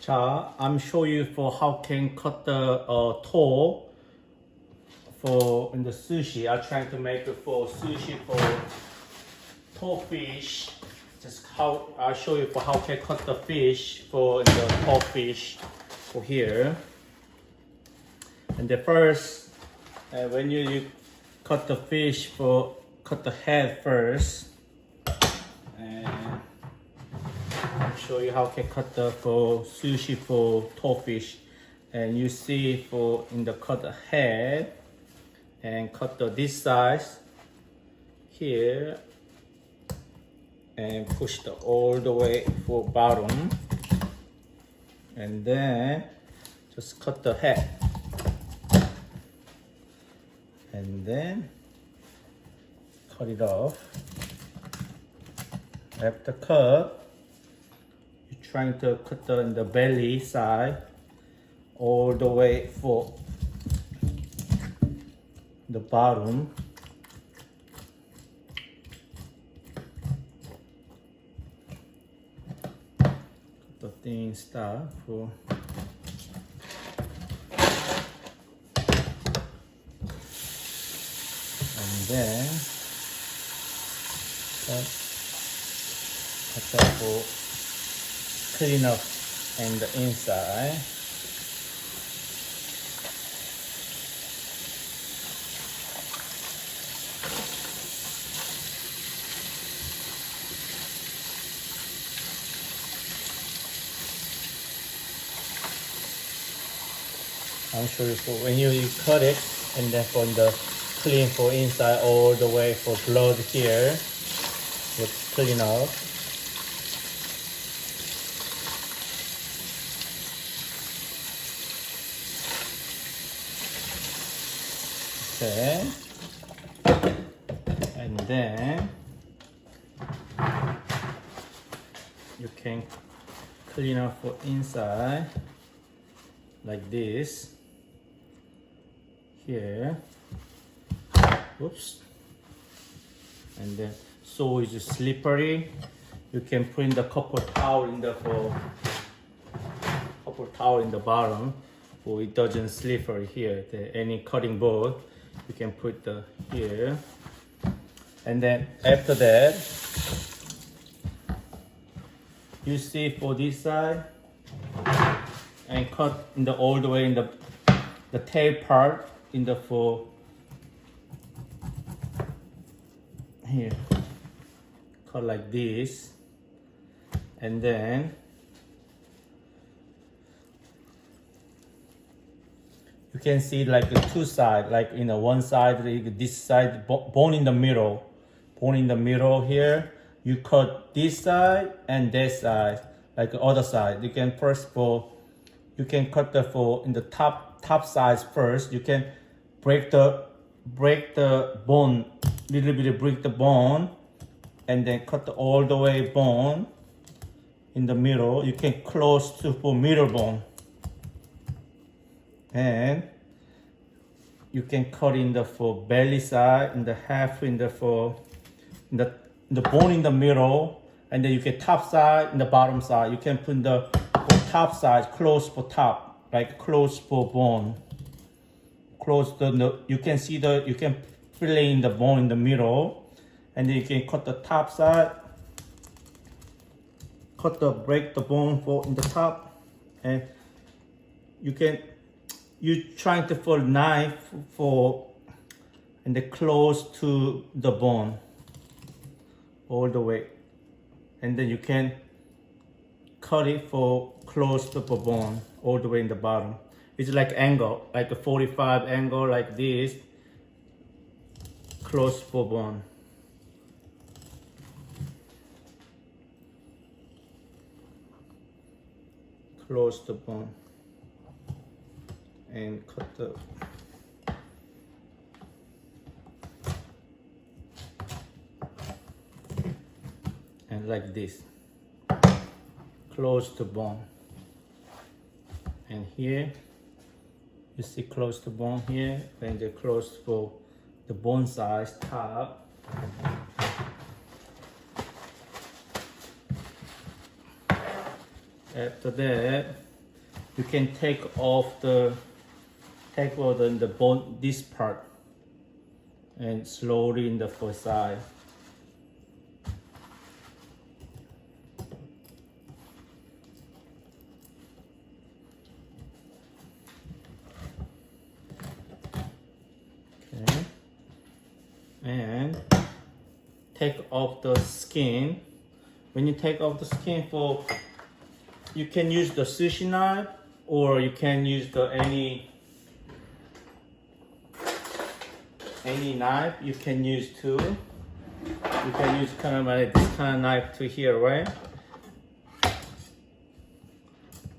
자, I'm show you for how can cut the toe for in the sushi. I'm trying to make it for sushi for toe fish. Just how I'll show you for how can cut the fish for the toe fish for here. And the first, when you cut the fish for cut the head first. And I'll show you how can cut the for sushi for toe fish. And you see for in the cut the head and cut the this size here and push the all the way for bottom and then just cut the head and then cut it off. After cut, you're trying to cut the belly side all the way for the bottom. The thin stuff for and then cut that for clean up and the inside. I'll show you for when you cut it and then from the clean for inside all the way for blood here. Let's clean up. Okay. And then you can clean up for inside like this. Here, whoops, and then so it's slippery. You can put in the couple towel in the bottom, so it doesn't slippery here. Any cutting board, you can put the here, and then after that, you see for this side, and cut in the all the way in the tail part. In the for here, cut like this, and then you can see like the two sides, like in the one side, this side bone in the middle, here. You cut this side and that side, like the other side. You can first you can cut the in the top sides first. You can break the bone, little bit break the bone, and then cut all the way bone in the middle. You can close to for middle bone, and you can cut in the for belly side, in the half in the the bone in the middle, and then you get top side and the bottom side. You can put the top side close for top, like close for bone. Close you can see you can fillet in the bone in the middle, and then you can cut the top side, break the bone for in the top, and you trying to fold knife for and then close to the bone all the way, and then you can cut it for close to the bone all the way in the bottom. It's like angle, like a 45 angle like this, close for bone. Close the bone and cut the and like this, close the bone. And here you see close the bone here, and they close for the bone size top. After that, you can take off the bone, this part, and slowly in the first side. Okay, and take off the skin. When you take off the skin, you can use the sushi knife, or you can use the any knife you can use too. You can use kind of like this kind of knife to here, right?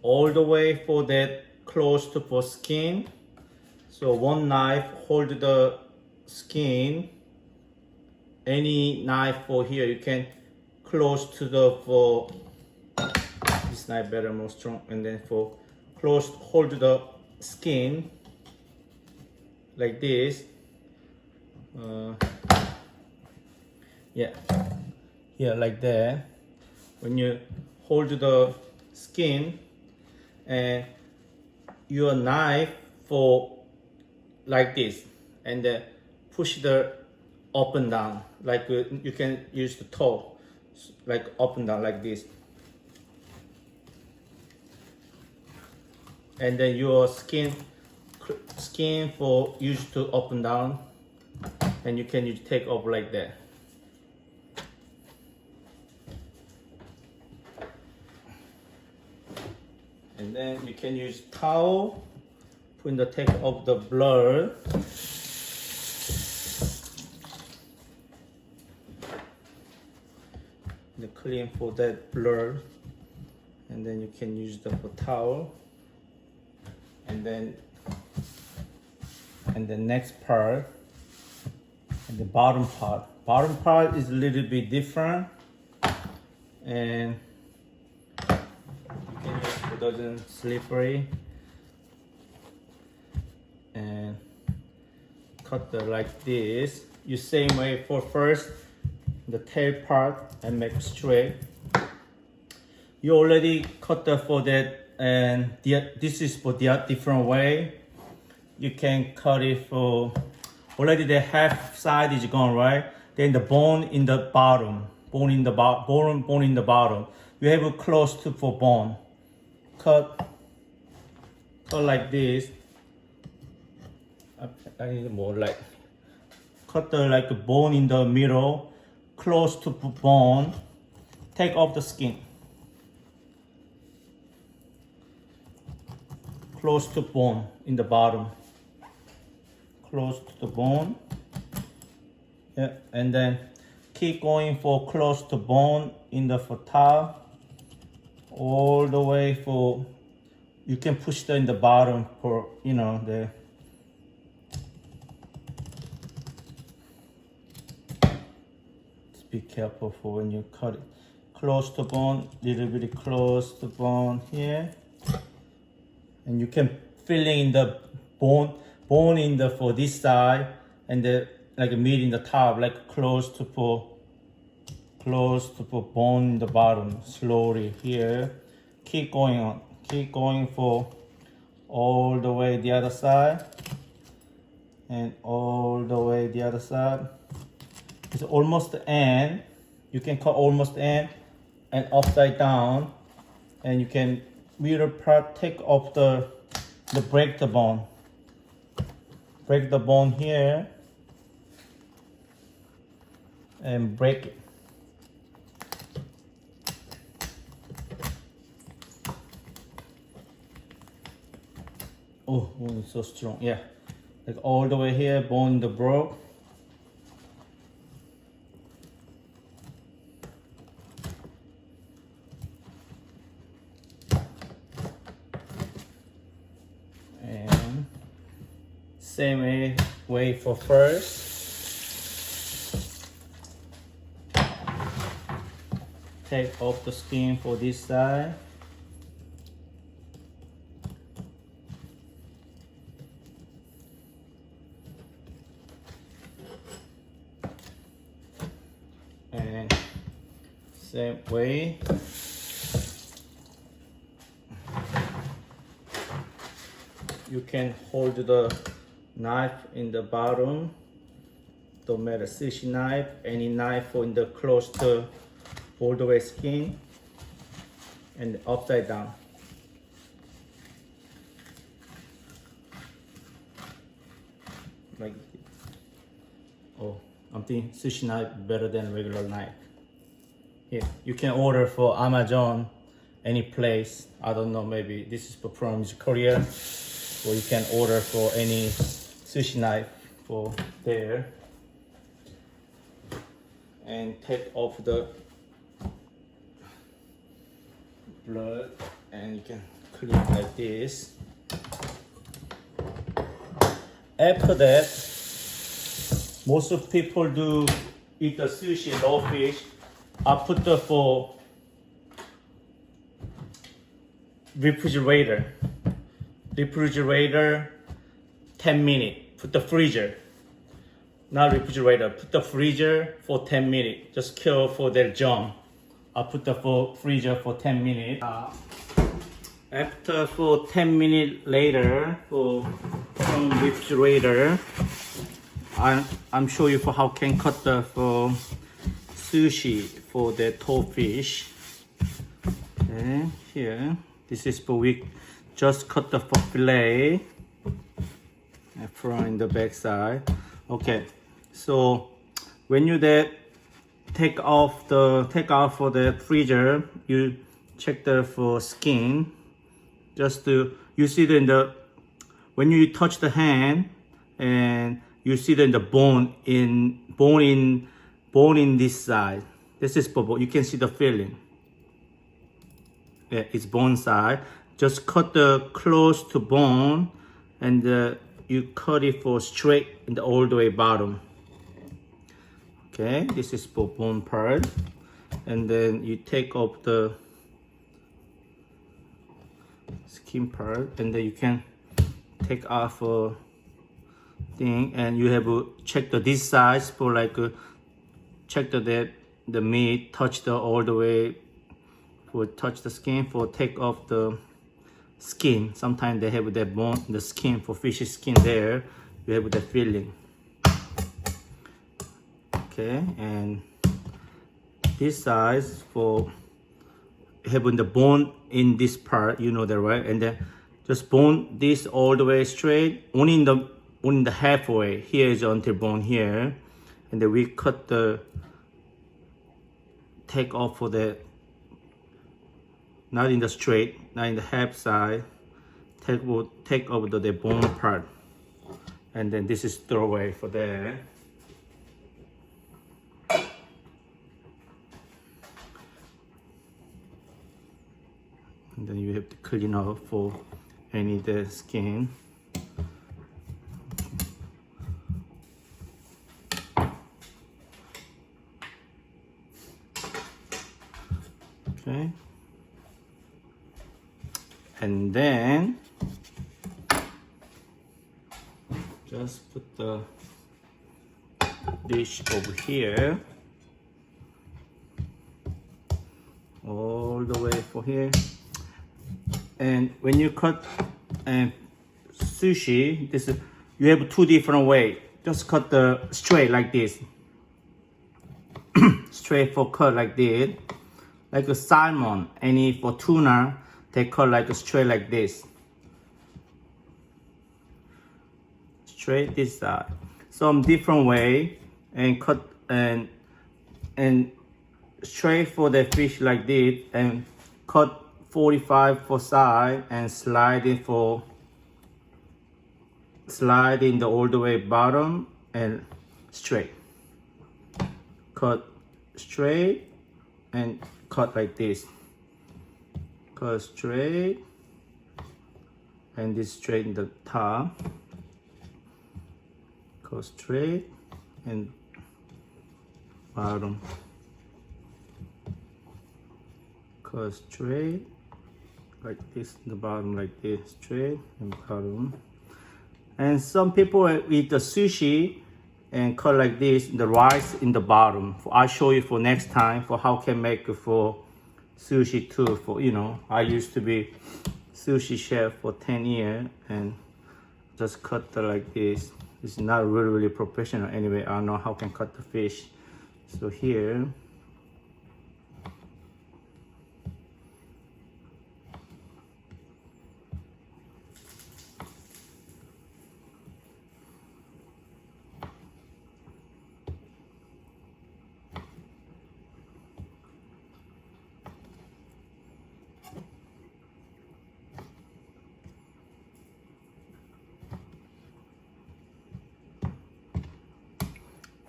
All the way for that close to for skin. So one knife hold the skin. Any knife for here, you can close to the for this knife better, more strong, and then for close hold the skin like this. Yeah, like that. When you hold the skin, and your knife for like this, and then push the up and down, like you can use the toe, like up and down like this, and then your skin for use to up and down, and you can take off like that. And then you can use towel to take off the blood. The clean for that blood, and then you can use the towel, and then the next part, and the bottom part is a little bit different, and you can use it doesn't slippery, and cut the like this. You same way for first the tail part and make straight. You already cut the for that, and this is for the different way. You can cut it for already the half side is gone, right? Then the bone in the bottom, bone in the bottom. You have a close to for bone. Cut like this. I need more like cut the like a bone in the middle, close to bone. Take off the skin. Close to bone in the bottom. Close to the bone. Yeah, and then keep going for close to bone in the for top. All the way for you can push that in the bottom for the. Be careful for when you cut it. Close to bone, little bit close to bone here, and you can fill in the bone in the for this side, and the like meat in the top, like close to bone in the bottom. Slowly here, keep going on, keep going for all the way the other side, and all the way the other side. It's almost the end. You can cut almost end and upside down, and you can middle part take off the break the bone. Break the bone here and break it. Oh, it's so strong. Yeah, like all the way here, bone the broke. Same way for first. Take off the skin for this side. And same way. you can hold the knife in the bottom. Don't matter, sushi knife, any knife in the close to all the way skin, and upside down. Like, oh, I'm thinking sushi knife better than regular knife. Here, you can order for Amazon, any place. I don't know, maybe this is from Korea, or you can order for any sushi knife for there. And take off the blood, and you can clean like this. After that, most of people do eat the sushi raw fish. I put the for refrigerator 10 minutes. Put the freezer, not refrigerator, put the freezer for 10 minutes. Just kill for their germ. I put the for freezer for 10 minutes. After for 10 minutes later, from refrigerator, I'm show you for how can cut the for sushi for the tall fish. Okay, here, this is for we just cut the for fillet from the back side. Okay, so when you take out for the freezer, you check the for skin. Just to you see when you touch the hand, and you see the bone in this side. This is for you can see the filling. Yeah, it's bone side. Just cut the close to bone, and you cut it for straight and all the way bottom. Okay, this is for bone part, and then you take off the skin part, and then you can take off a thing, and you have to check this size for like check the meat touch the all the way for touch the skin for take off the skin. Sometimes they have that bone, the skin for fish skin there. You have the filling. Okay, and this size for having the bone in this part, you know that, right? And then just bone this all the way straight, only in the halfway. Here is until bone here, and then we cut the take off for the not in the straight, not in the half side. Take over the bone part, and then this is throw away for there. And then you have to clean out for any the skin. Okay. And then just put the dish over here, all the way for here. And when you cut sushi, you have two different ways. Just cut the straight like this, straight for cut like this, like a salmon. Any for tuna, they cut like a straight like this, straight this side. Some different way, and cut and straight for the fish like this, and cut 45 for side, and slide in the all the way bottom, and straight. Cut straight and cut like this. Cut straight, and this straight in the top. Cut straight and bottom. Cut straight like this, the bottom like this, straight and bottom. And some people eat the sushi and cut like this, the rice in the bottom. I'll show you for next time for how can make it for sushi too. For I used to be sushi chef for 10 years, and just cut like this. It's not really professional anyway. I don't know how can cut the fish. So here,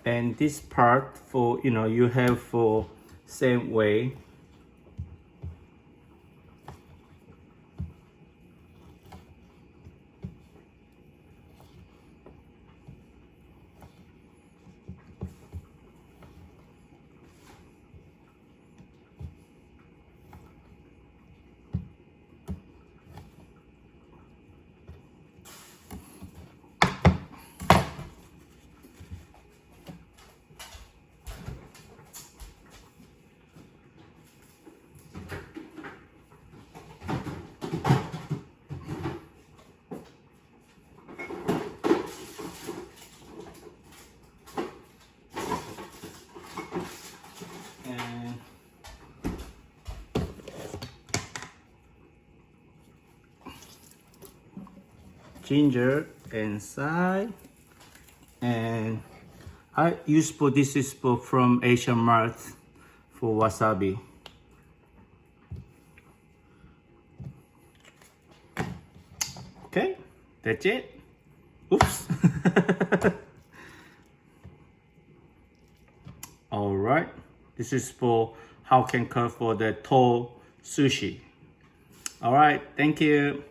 and this part for, you know, you have for same way. And ginger inside, and I use for this is for from Asian Mart for wasabi. Okay, that's it. Oops. All right, this is for how can cut for the sushi. All right, thank you.